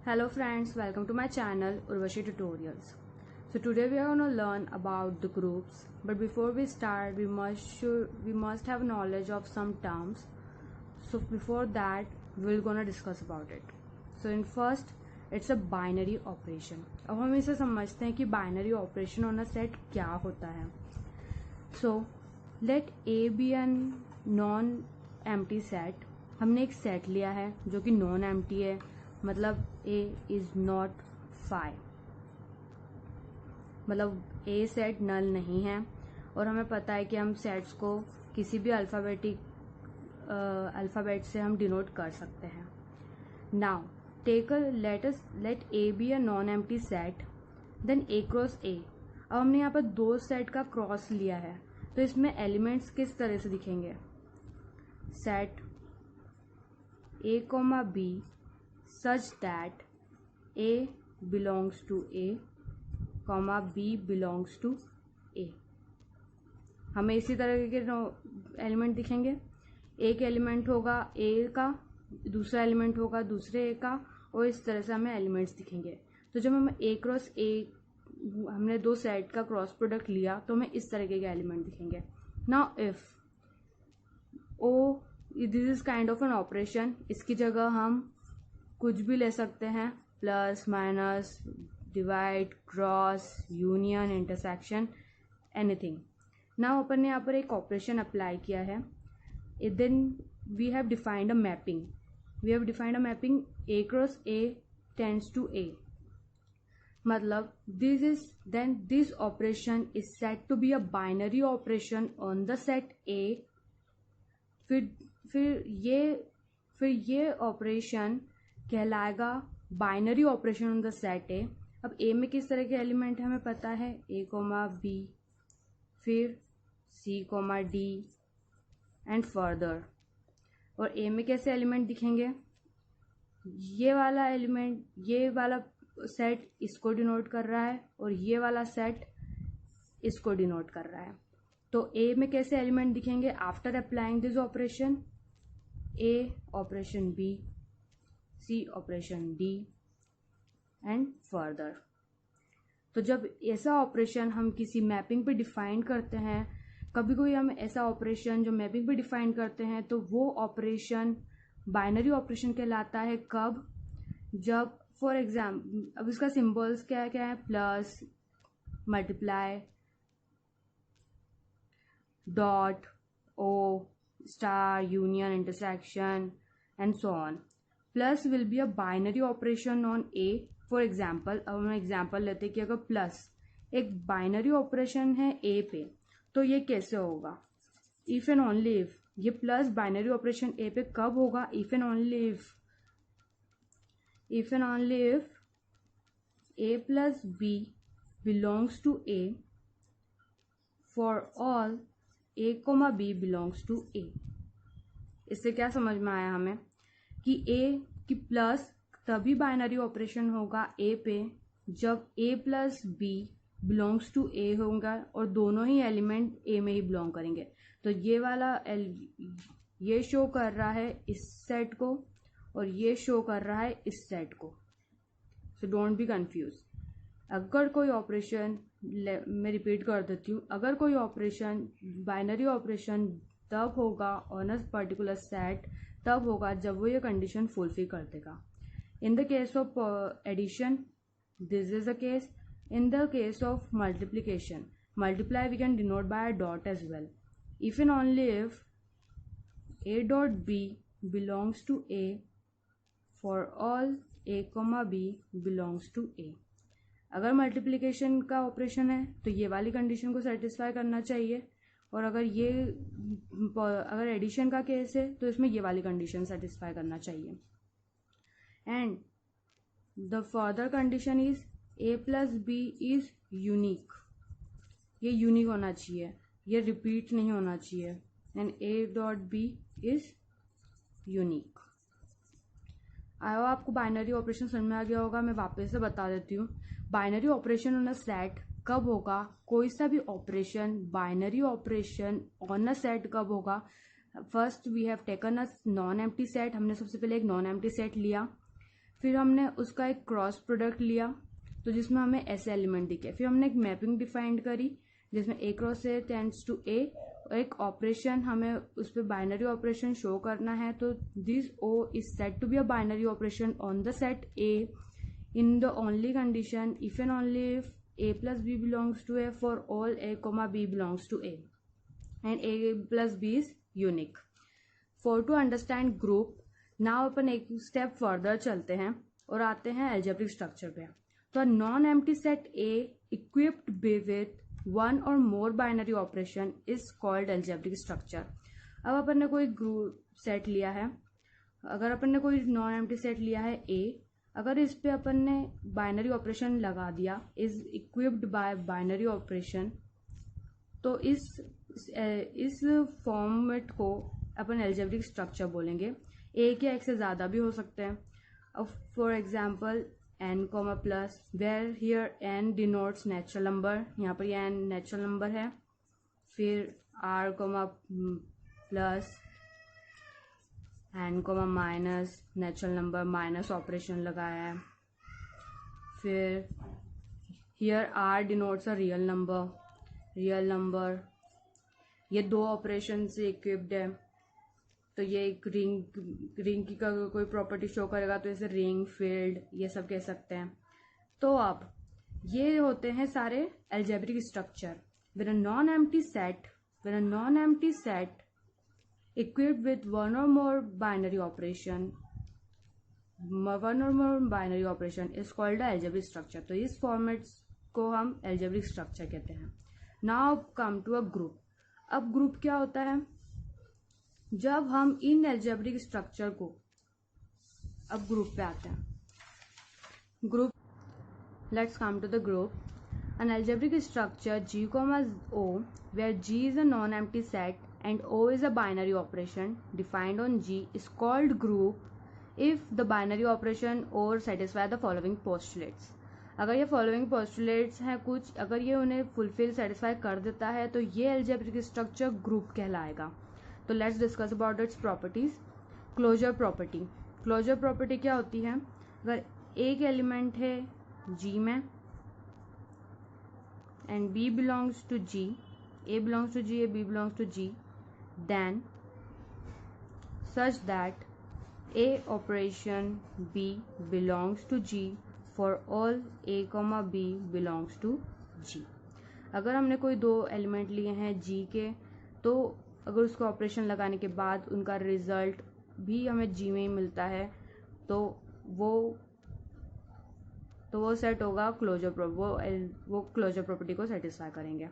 Hello friends, welcome to my channel Urvashi Tutorials. So today we are going to learn about the groups, but before we start we must have knowledge of some terms. So before that we're going to discuss about it. So in first it's a binary operation. अब हम इसे समझते हैं कि binary operation on a set क्या होता है. So let A be a non-empty set. हमने एक set लिया है जो कि non-empty है, मतलब A is not phi, मतलब A सेट नल नहीं है और हमें पता है कि हम सेट्स को किसी भी अल्फ़ाबेट से हम डिनोट कर सकते हैं. Now let A be a non empty set, then A cross A. अब हमने यहाँ पर दो सेट का क्रॉस लिया है, तो इसमें एलिमेंट्स किस तरह से दिखेंगे. Set A comma B such that A belongs to A, comma B belongs to A. हमें इसी तरह के एलिमेंट दिखेंगे. एक एलिमेंट होगा A का, दूसरा एलिमेंट होगा दूसरे A का, और इस तरह से हमें एलिमेंट्स दिखेंगे. तो जब हम A क्रॉस A हमने दो सेट का क्रॉस प्रोडक्ट लिया तो हमें इस तरह के एलिमेंट दिखेंगे. Now if O, this is kind of an operation. इसकी जगह हम कुछ भी ले सकते हैं, plus minus, divide, cross, union, intersection, anything. Now अपन ने यहाँ पर एक ऑपरेशन अप्लाई किया है. Then we have defined a mapping A cross A tends to A. मतलब this operation is set to be a binary operation on the set A. फिर ये ऑपरेशन कहलाएगा binary operation on the set ए. अब ए में किस तरह के element है हमें पता है, ए कोमा बी, फिर C comma D and further. और ए में कैसे एलिमेंट दिखेंगे, ये वाला एलिमेंट, ये वाला सेट इसको डिनोट कर रहा है और ये वाला सेट इसको डिनोट कर रहा है. तो ए में कैसे एलिमेंट दिखेंगे after applying this operation, A operation B, C operation D and further. तो जब ऐसा ऑपरेशन हम किसी मैपिंग पे डिफाइन करते हैं, कभी कोई हम ऐसा ऑपरेशन जो मैपिंग पे डिफाइन करते हैं, तो वो ऑपरेशन बाइनरी ऑपरेशन कहलाता है. कब, जब फॉर एग्जाम्पल, अब इसका सिंबल्स क्या क्या है, plus, multiply, dot, O, star, union, intersection and so on. Plus will be a binary operation on A. For example, अब हम एग्जाम्पल लेते हैं कि अगर प्लस एक बाइनरी ऑपरेशन है ए पे, तो ये कैसे होगा, इफ एंड ओनली इफ. ये प्लस बाइनरी ऑपरेशन ए पे कब होगा, if and only if A plus B belongs to A for all A comma B belongs to A. इससे क्या समझ में आया हमें कि ए की प्लस तभी बाइनरी ऑपरेशन होगा ए पे जब ए प्लस बी बिलोंग्स टू ए होगा और दोनों ही एलिमेंट ए में ही बिलोंग करेंगे. तो ये वाला ये शो कर रहा है इस सेट को और ये शो कर रहा है इस सेट को. So don't be confuse. अगर कोई ऑपरेशन, मैं रिपीट कर देती हूँ, अगर कोई ऑपरेशन बाइनरी ऑपरेशन तब होगा ऑन अ पर्टिकुलर सेट, तब होगा जब वो ये कंडीशन फुलफिल कर देगा. In the case of addition this is the case. In the case of multiplication, multiply we can denote by a dot as well. If and only if A dot B belongs to A for all A comma B belongs to A. अगर multiplication का operation है तो ये वाली condition को satisfy करना चाहिए, और अगर एडिशन का केस है तो इसमें ये वाली कंडीशन सेटिस्फाई करना चाहिए. And the further condition is A plus B is unique. ये यूनिक होना चाहिए, ये रिपीट नहीं होना चाहिए. And A dot B is unique. आयो आपको बाइनरी ऑपरेशन समझ में आ गया होगा. मैं वापस से बता देती हूँ. Binary operation on a set कब होगा, कोई सा भी operation binary operation on a set कब होगा. First we have taken a non empty set. हमने सबसे पहले एक नॉन एम्प्टी सेट लिया. फिर हमने उसका एक क्रॉस प्रोडक्ट लिया तो जिसमें हमें ऐसे एलिमेंट दिखे। फिर हमने एक मैपिंग डिफाइन करी जिसमें ए क्रॉस ए टेंड्स टू ए, और एक ऑपरेशन हमें उस पर बाइनरी ऑपरेशन शो करना है, तो this O is set to be a binary operation on the set A in the only condition if and only if a plus b belongs to a for all a comma b belongs to a and a plus b is unique. For to understand group, now अपन एक step further चलते हैं और आते हैं algebraic structure पे। तो non empty set A equipped with one or more binary operation is called algebraic structure। अब अपन ने कोई ग्रुप सेट लिया है, अगर अपन ने कोई नॉन एम्प्टी सेट लिया है A, अगर इस पे अपन ने बाइनरी ऑपरेशन लगा दिया is equipped bye binary operation, तो इस फॉर्मेट को अपन अलजेब्रिक स्ट्रक्चर बोलेंगे। एक या एक से ज़्यादा भी हो सकते हैं। अब for example n comma plus, where here n denotes natural number, यहाँ पर ये n नेचुरल नंबर है। फिर r comma plus n comma minus natural number, minus operation लगाया है। फिर here r denotes a real number, ये दो ऑपरेशन से इक्विप्ड है। तो ये एक रिंग की का कोई प्रॉपर्टी शो करेगा तो इसे रिंग, फील्ड, ये सब कह सकते हैं। तो अब ये होते हैं सारे algebraic structure. With a non empty set equipped with one or more binary operation is called the algebraic structure। तो इस फॉर्मेट्स को हम algebraic structure कहते हैं। Now come to a group। अब ग्रुप क्या होता है? जब हम इन algebraic structure को, अब ग्रुप पे आते हैं। Group, let's come to the group। An algebraic structure G, O where G is a non-empty set and O is a binary operation defined on G is called group if the binary operation or satisfy the following postulates। अगर ये following postulates हैं कुछ, अगर ये उन्हें fulfill satisfy कर देता है तो ये algebraic structure group कहलाएगा। तो let's discuss about its properties। Closure property क्या होती है? अगर एक एलिमेंट है G में and B belongs to G, A belongs to G, B belongs to G, then such that A operation B belongs to G for all A comma B belongs to G। अगर हमने कोई दो element लिए हैं G के, तो अगर उसको ऑपरेशन लगाने के बाद उनका रिजल्ट भी हमें G में ही मिलता है तो वो सेट होगा क्लोजर, वो क्लोजर प्रॉपर्टी को सेटिस्फाई करेंगे।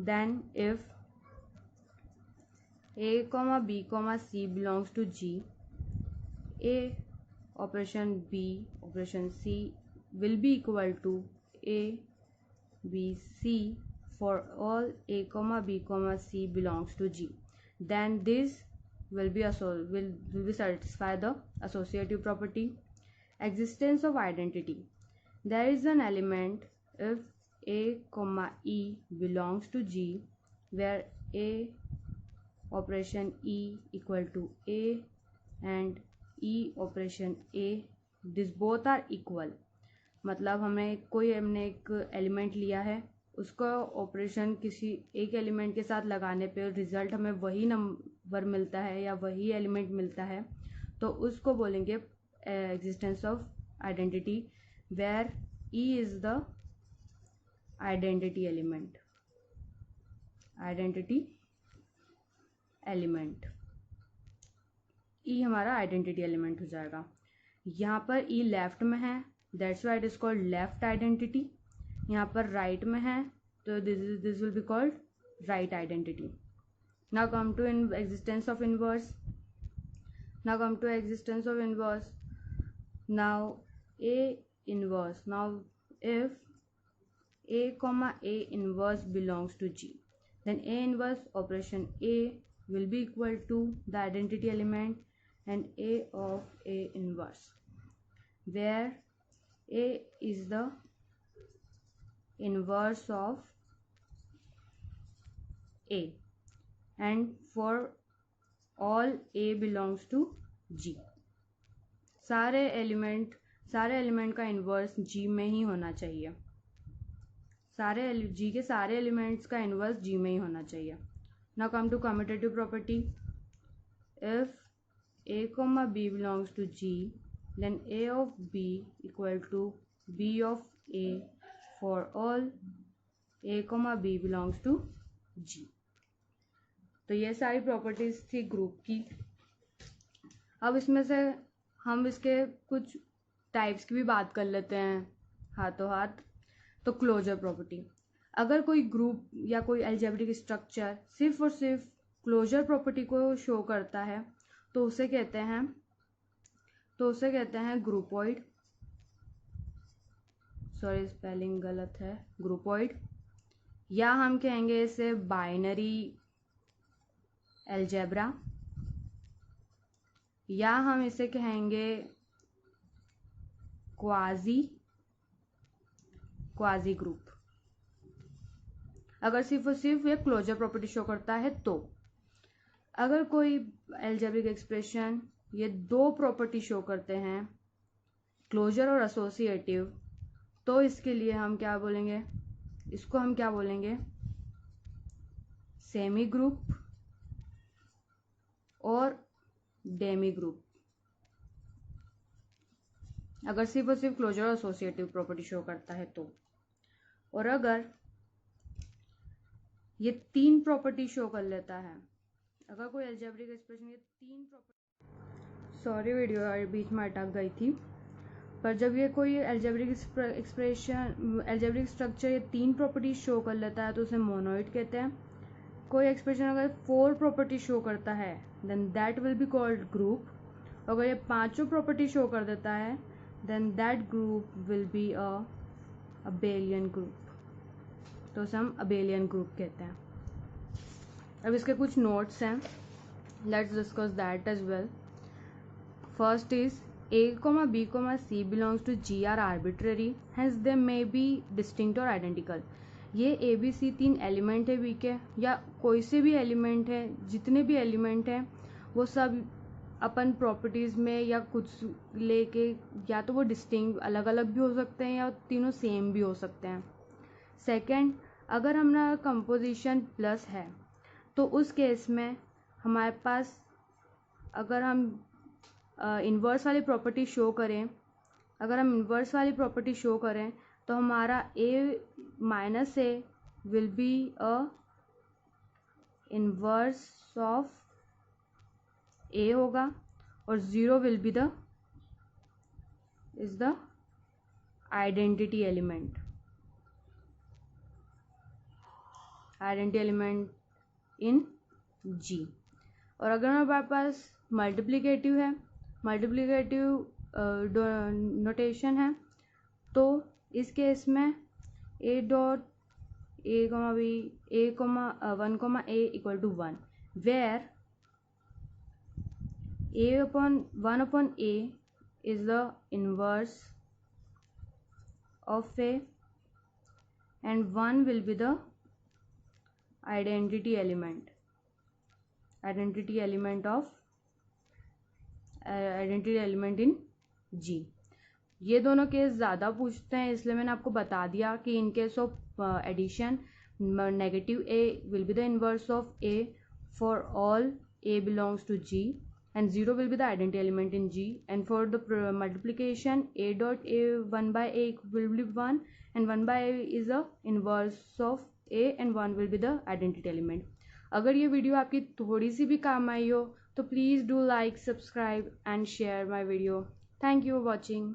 Then if A comma B comma C belongs to G, A operation B operation C will be equal to A B C for all A comma B comma C belongs to G, then this will be satisfy the associative property। Existence of identity, there is an element if A comma E belongs to G where A operation E equal to A and E operation A, this both are equal। मतलब हमने एक element लिया है, उसका operation किसी एक element के साथ लगाने पे रिजल्ट हमें वही नंबर मिलता है या वही एलिमेंट मिलता है, तो उसको बोलेंगे existence of identity, where E is the identity element, E हमारा आइडेंटिटी एलिमेंट हो जाएगा। यहाँ पर E लेफ्ट में है, that's why it is called left identity. यहाँ पर राइट में है तो this will be called right identity. Now come to existence of inverse. Now A inverse, now if A comma A inverse belongs to G, then A inverse operation A will be equal to the identity element and A of A inverse, where A is the inverse of A and for all A belongs to G। सारे element सारे element का inverse जी में ही होना चाहिए, जी के सारे elements का इन्वर्स जी में ही होना चाहिए। Now come to commutative property. If a comma b belongs to G, then a of b equal to b of a for all a comma b belongs to G। तो ये सारी properties थी group की। अब इसमें से हम इसके कुछ टाइप्स की भी बात कर लेते हैं हाथों हाथ। तो क्लोजर प्रॉपर्टी, अगर कोई ग्रुप या कोई अलजेब्रिक स्ट्रक्चर सिर्फ और सिर्फ क्लोजर प्रॉपर्टी को शो करता है तो उसे कहते हैं ग्रुपॉइड। सॉरी स्पेलिंग गलत है, ग्रुपॉइड, या हम कहेंगे इसे बाइनरी अलजेब्रा, या हम इसे कहेंगे क्वाजी ग्रुप। अगर सिर्फ और सिर्फ ये क्लोजर प्रॉपर्टी शो करता है तो अगर कोई अलजेब्रिक एक्सप्रेशन ये दो प्रॉपर्टी शो करते हैं, क्लोजर और एसोसिएटिव, तो इसके लिए हम क्या बोलेंगे, इसको हम क्या बोलेंगे, सेमी ग्रुप और डेमी ग्रुप। अगर सिर्फ और सिर्फ क्लोजर और एसोसिएटिव प्रॉपर्टी शो करता है तो। और अगर ये तीन प्रॉपर्टी शो कर लेता है, अगर कोई अलजेब्रिक एक्सप्रेशन ये तीन प्रॉपर्टी, सॉरी वीडियो बीच में अटक गई थी, पर जब ये कोई अलजेब्रिक एक्सप्रेशन अलजेब्रिक स्ट्रक्चर ये तीन प्रॉपर्टी शो कर लेता है तो उसे मोनोइड कहते हैं। कोई एक्सप्रेशन अगर 4 प्रॉपर्टी शो करता है then that will be called group. अगर ये पांचों प्रॉपर्टी शो कर देता है then that group will be a abelian group, तो उसे हम अबेलियन ग्रुप कहते हैं। अब इसके कुछ नोट्स हैं, let's discuss that as well. First is A, B, C belongs to G are arbitrary, hence they may be distinct or identical। ये ए बी सी तीन एलिमेंट है बी के, या कोई से भी एलिमेंट है, जितने भी एलिमेंट हैं वो सब अपन प्रॉपर्टीज़ में या कुछ लेके या तो वो डिस्टिंक्ट अलग अलग भी हो सकते हैं या तीनों सेम भी हो सकते हैं। सेकंड, अगर हमारा कंपोजिशन प्लस है तो उस केस में हमारे पास अगर हम इन्वर्स वाली प्रॉपर्टी शो करें, तो हमारा a minus A will be a inverse of a होगा और 0 will be the identity element in G। और अगर हमारे पास मल्टीप्लिकेटिव नोटेशन है तो इस केस में a dot a comma b a comma 1 comma a equal to 1, वेयर a upon 1 upon a is the inverse of a and 1 will be the identity element in G। ये दोनों case ज़्यादा पूछते हैं इसलिए मैंने आपको बता दिया कि in case of addition negative a will be the inverse of a for all a belongs to G and 0 will be the identity element in G, and for the multiplication a dot a 1 by a will be 1 and 1 by a is the inverse of a and 1 will be the identity element। अगर ये video आपकी थोड़ी सी भी काम आई हो तो please do like, subscribe and share my video. Thank you for watching.